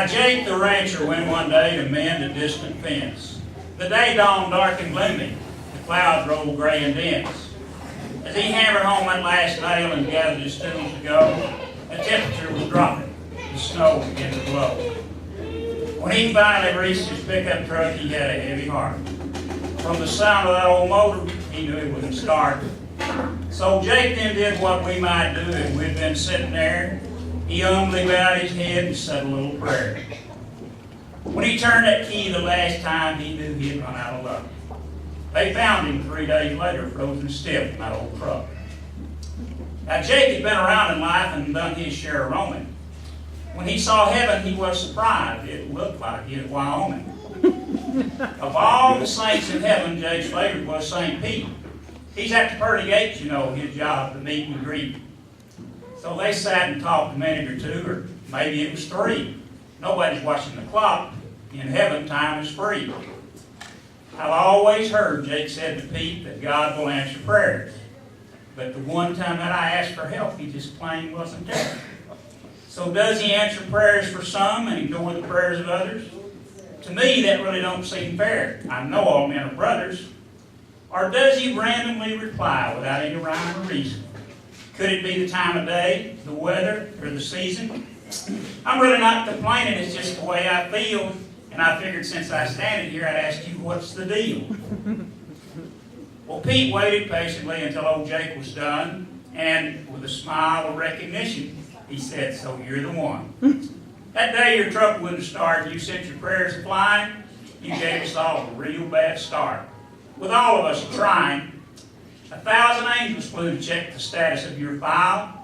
Now Jake the rancher went one day to mend a distant fence. The day dawned dark and gloomy. The clouds rolled gray and dense. As he hammered home that last nail and gathered his tools to go, the temperature was dropping. The snow began to blow. When he finally reached his pickup truck, he had a heavy heart. From the sound of that old motor, he knew it wouldn't start. So Jake then did what we might do if we'd been sitting there. He humbly bowed his head and said a little prayer. When he turned that key the last time, he knew he had run out of luck. They found him 3 days later, frozen stiff in that old truck. Now Jake had been around in life and done his share of roaming. When he saw heaven, he was surprised. It looked like it was Wyoming. Of all the saints in heaven, Jake's favorite was St. Pete. He's at the pearly gates, you know, his job to meet and greet. So they sat and talked a minute or two, or maybe it was 3. Nobody's watching the clock. In heaven, time is free. I've always heard, Jake said to Pete, that God will answer prayers. But the one time that I asked for help, he just plain wasn't there. So does he answer prayers for some and ignore the prayers of others? To me, that really don't seem fair. I know all men are brothers. Or does he randomly reply without any rhyme or reason? Could it be the time of day, the weather, or the season? I'm really not complaining, it's just the way I feel. And I figured since I stand here, I'd ask you, what's the deal? Well, Pete waited patiently until old Jake was done, and with a smile of recognition, he said, so you're the one. That day your truck wouldn't start, you sent your prayers flying, you gave us all a real bad start. With all of us trying, 1,000 angels flew to check the status of your file,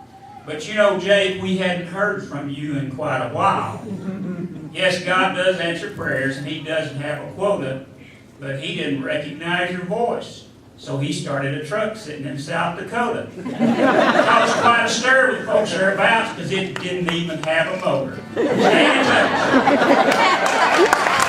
but you know, Jake, we hadn't heard from you in quite a while. Yes, God does answer prayers, and He doesn't have a quota, but He didn't recognize your voice. So He started a truck sitting in South Dakota. Caused quite a stir with folks thereabouts because it didn't even have a motor. Stay in touch.